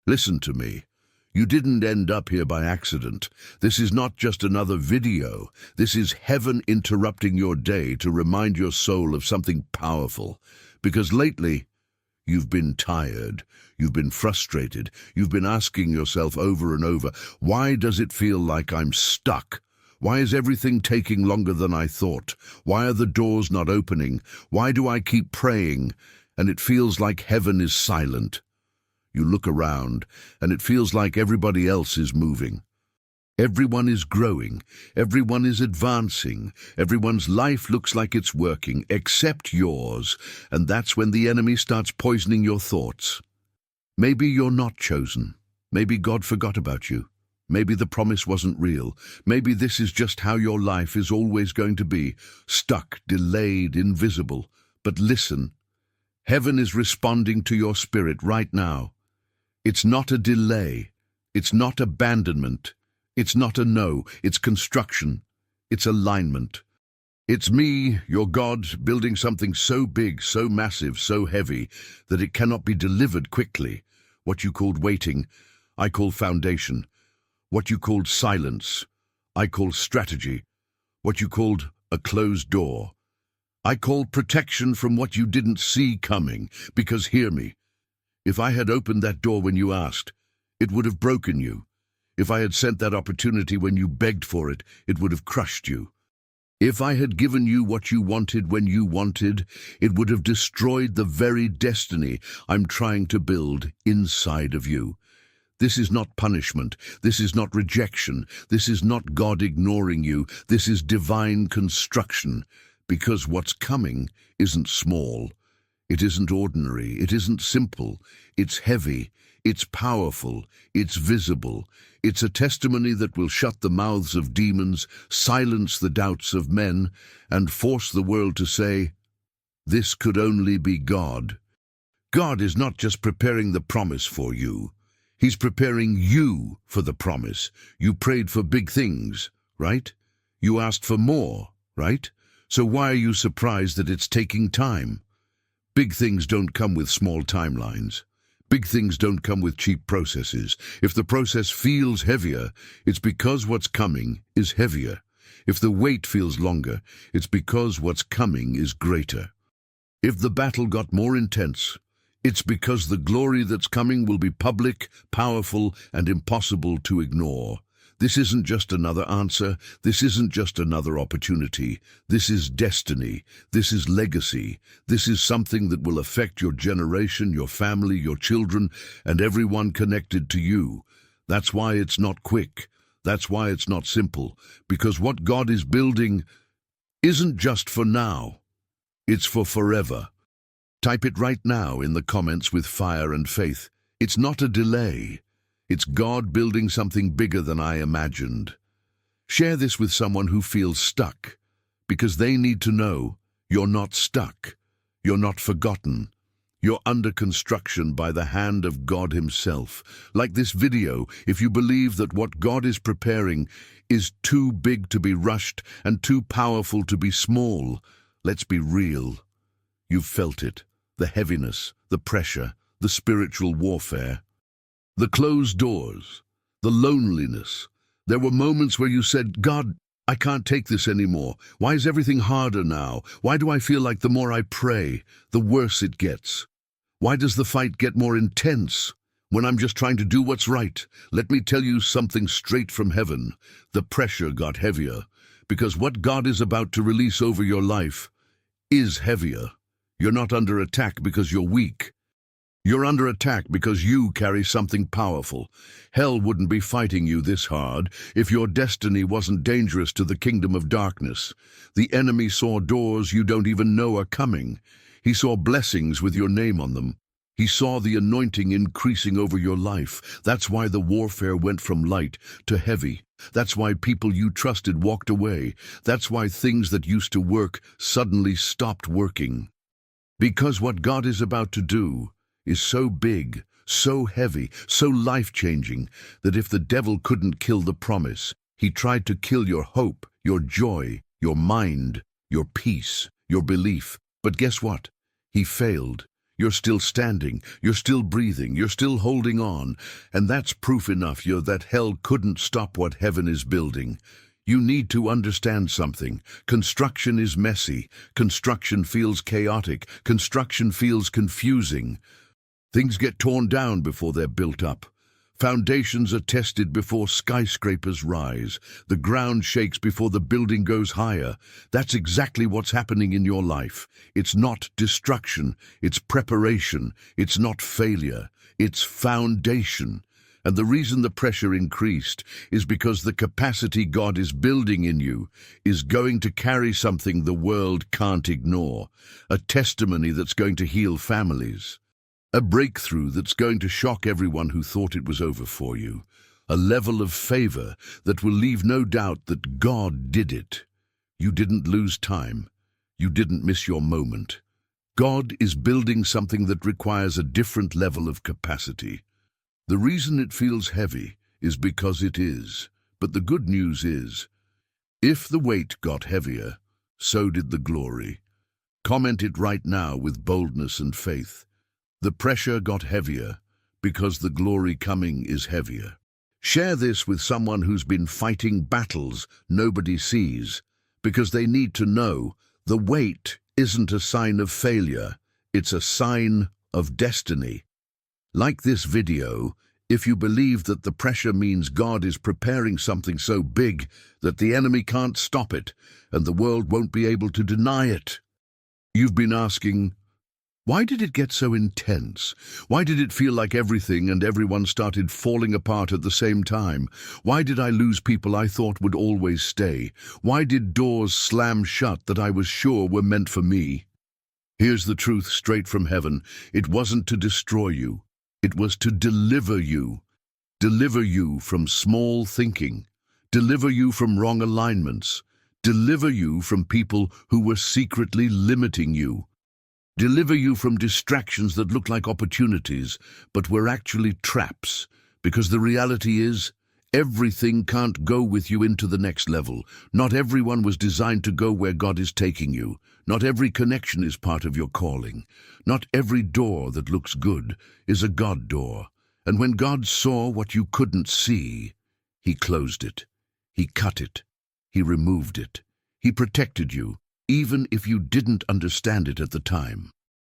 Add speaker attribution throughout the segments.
Speaker 1: Listen to me. You didn't end up here by accident. This is not just another video. This is heaven interrupting your day to remind your soul of something powerful. Because lately, you've been tired. You've been frustrated. You've been asking yourself over and over, why does it feel like I'm stuck? Why is everything taking longer than I thought? Why are the doors not opening? Why do I keep praying and it feels like heaven is silent? You look around, and it feels like everybody else is moving. Everyone is growing. Everyone is advancing. Everyone's life looks like it's working, except yours, and that's when the enemy starts poisoning your thoughts. Maybe you're not chosen. Maybe God forgot about you. Maybe the promise wasn't real. Maybe this is just how your life is always going to be, stuck, delayed, invisible. But listen, heaven is responding to your spirit right now. It's not a delay. It's not abandonment. It's not a no. It's construction. It's alignment. It's me, your God, building something so big, so massive, so heavy, that it cannot be delivered quickly. What you called waiting, I call foundation. What you called silence, I call strategy. What you called a closed door, I call protection from what you didn't see coming. Because hear me, if I had opened that door when you asked, it would have broken you. If I had sent that opportunity when you begged for it, it would have crushed you. If I had given you what you wanted when you wanted, it would have destroyed the very destiny I'm trying to build inside of you. This is not punishment. This is not rejection. This is not God ignoring you. This is divine construction. Because what's coming isn't small. It isn't ordinary. It isn't simple. It's heavy. It's powerful. It's visible. It's a testimony that will shut the mouths of demons, silence the doubts of men, and force the world to say, this could only be God. God is not just preparing the promise for you. He's preparing you for the promise. You prayed for big things, right? You asked for more, right? So why are you surprised that it's taking time? Big things don't come with small timelines. Big things don't come with cheap processes. If the process feels heavier, it's because what's coming is heavier. If the wait feels longer, it's because what's coming is greater. If the battle got more intense, it's because the glory that's coming will be public, powerful, and impossible to ignore. This isn't just another answer. This isn't just another opportunity. This is destiny. This is legacy. This is something that will affect your generation, your family, your children, and everyone connected to you. That's why it's not quick. That's why it's not simple. Because what God is building isn't just for now. It's for forever. Type it right now in the comments with fire and faith. It's not a delay. It's God building something bigger than I imagined. Share this with someone who feels stuck, because they need to know you're not stuck. You're not forgotten. You're under construction by the hand of God Himself. Like this video, if you believe that what God is preparing is too big to be rushed and too powerful to be small, let's be real. You've felt it. The heaviness, the pressure, the spiritual warfare. The closed doors, the loneliness. There were moments where you said, God, I can't take this anymore. Why is everything harder now? Why do I feel like the more I pray, the worse it gets? Why does the fight get more intense when I'm just trying to do what's right? Let me tell you something straight from heaven. The pressure got heavier because what God is about to release over your life is heavier. You're not under attack because you're weak. You're under attack because you carry something powerful. Hell wouldn't be fighting you this hard if your destiny wasn't dangerous to the kingdom of darkness. The enemy saw doors you don't even know are coming. He saw blessings with your name on them. He saw the anointing increasing over your life. That's why the warfare went from light to heavy. That's why people you trusted walked away. That's why things that used to work suddenly stopped working. Because what God is about to do is so big, so heavy, so life-changing, that if the devil couldn't kill the promise, he tried to kill your hope, your joy, your mind, your peace, your belief. But guess what? He failed. You're still standing, you're still breathing, you're still holding on, and that's proof enough that hell couldn't stop what heaven is building. You need to understand something. Construction is messy. Construction feels chaotic. Construction feels confusing. Things get torn down before they're built up. Foundations are tested before skyscrapers rise. The ground shakes before the building goes higher. That's exactly what's happening in your life. It's not destruction. It's preparation. It's not failure. It's foundation. And the reason the pressure increased is because the capacity God is building in you is going to carry something the world can't ignore. A testimony that's going to heal families. A breakthrough that's going to shock everyone who thought it was over for you. A level of favor that will leave no doubt that God did it. You didn't lose time. You didn't miss your moment. God is building something that requires a different level of capacity. The reason it feels heavy is because it is. But the good news is, if the weight got heavier, so did the glory. Comment it right now with boldness and faith. The pressure got heavier because the glory coming is heavier. Share this with someone who's been fighting battles nobody sees, because they need to know the weight isn't a sign of failure, it's a sign of destiny. Like this video, if you believe that the pressure means God is preparing something so big that the enemy can't stop it and the world won't be able to deny it. You've been asking, why did it get so intense? Why did it feel like everything and everyone started falling apart at the same time? Why did I lose people I thought would always stay? Why did doors slam shut that I was sure were meant for me? Here's the truth straight from heaven. It wasn't to destroy you. It was to deliver you. Deliver you from small thinking. Deliver you from wrong alignments. Deliver you from people who were secretly limiting you. Deliver you from distractions that look like opportunities, but were actually traps. Because the reality is, everything can't go with you into the next level. Not everyone was designed to go where God is taking you. Not every connection is part of your calling. Not every door that looks good is a God door. And when God saw what you couldn't see, He closed it. He cut it. He removed it. He protected you, even if you didn't understand it at the time.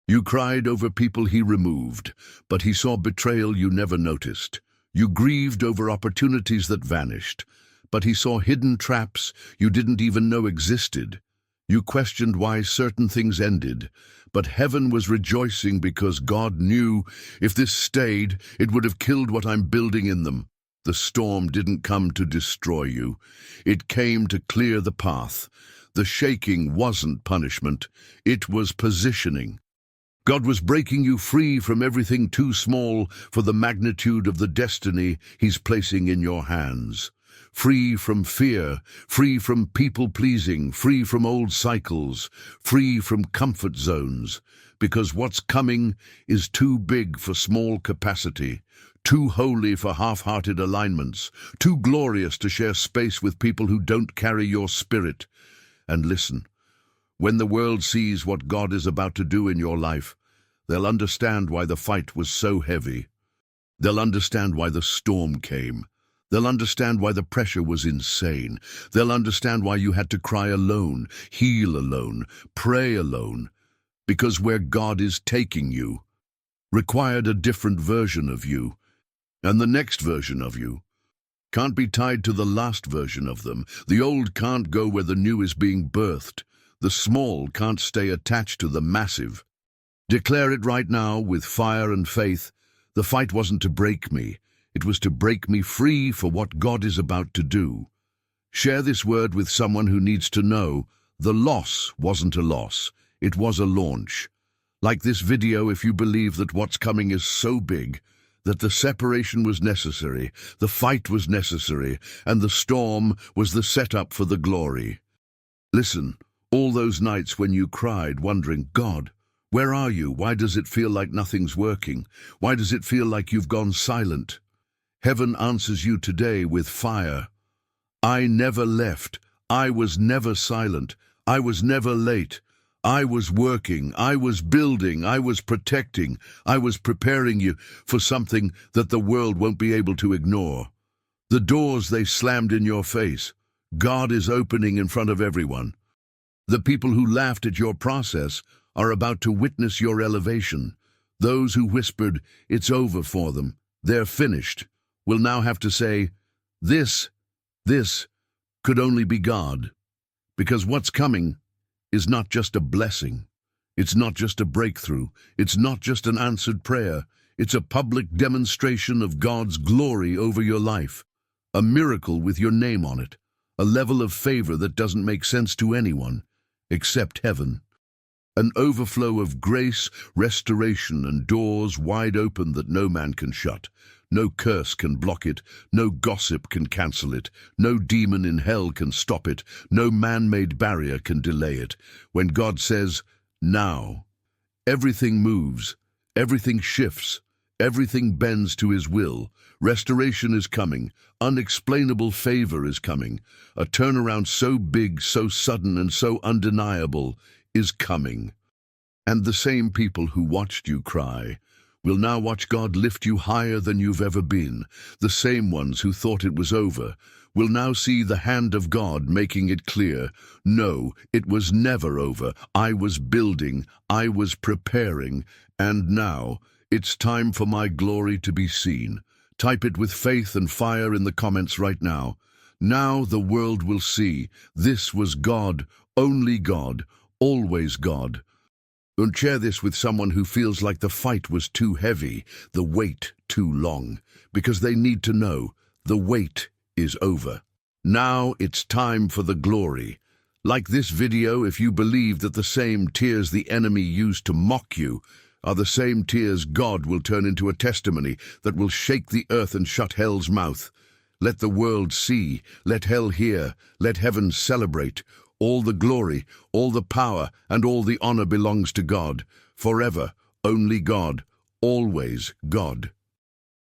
Speaker 1: You cried over people He removed, but He saw betrayal you never noticed. You grieved over opportunities that vanished, but He saw hidden traps you didn't even know existed. You questioned why certain things ended, but heaven was rejoicing because God knew if this stayed, it would have killed what I'm building in them. The storm didn't come to destroy you. It came to clear the path. The shaking wasn't punishment. It was positioning. God was breaking you free from everything too small for the magnitude of the destiny He's placing in your hands. Free from fear, free from people-pleasing, free from old cycles, free from comfort zones. Because what's coming is too big for small capacity, too holy for half-hearted alignments, too glorious to share space with people who don't carry your spirit. And listen, when the world sees what God is about to do in your life, they'll understand why the fight was so heavy. They'll understand why the storm came. They'll understand why the pressure was insane. They'll understand why you had to cry alone, heal alone, pray alone. Because where God is taking you required a different version of you. And the next version of you can't be tied to the last version of them. The old can't go where the new is being birthed. The small can't stay attached to the massive. Declare it right now with fire and faith. The fight wasn't to break me. It was to break me free for what God is about to do. Share this word with someone who needs to know the loss wasn't a loss. It was a launch. Like this video, if you believe that what's coming is so big, that the separation was necessary, the fight was necessary, and the storm was the setup for the glory. Listen, all those nights when you cried, wondering, God, where are you? Why does it feel like nothing's working? Why does it feel like you've gone silent? Heaven answers you today with fire. I never left. I was never silent. I was never late. I was working, I was building, I was protecting, I was preparing you for something that the world won't be able to ignore. The doors they slammed in your face, God is opening in front of everyone. The people who laughed at your process are about to witness your elevation. Those who whispered, "It's over for them, they're finished," will now have to say, This could only be God. Because what's coming is not just a blessing. It's not just a breakthrough. It's not just an answered prayer. It's a public demonstration of God's glory over your life. A miracle with your name on it. A level of favor that doesn't make sense to anyone except heaven. An overflow of grace, restoration, and doors wide open that no man can shut. No curse can block it. No gossip can cancel it. No demon in hell can stop it. No man-made barrier can delay it. When God says, now, everything moves, everything shifts, everything bends to his will. Restoration is coming. Unexplainable favor is coming. A turnaround so big, so sudden, and so undeniable is coming. And the same people who watched you cry will now watch God lift you higher than you've ever been. The same ones who thought it was over will now see the hand of God making it clear, no, it was never over. I was building, I was preparing, and now it's time for my glory to be seen. Type it with faith and fire in the comments right now. Now the world will see this was God, only God, always God. And share this with someone who feels like the fight was too heavy, the wait too long, because they need to know the wait is over. Now it's time for the glory. Like this video, if you believe that the same tears the enemy used to mock you are the same tears God will turn into a testimony that will shake the earth and shut hell's mouth. Let the world see, let hell hear, let heaven celebrate. All the glory, all the power, and all the honor belongs to God. Forever, only God, always God.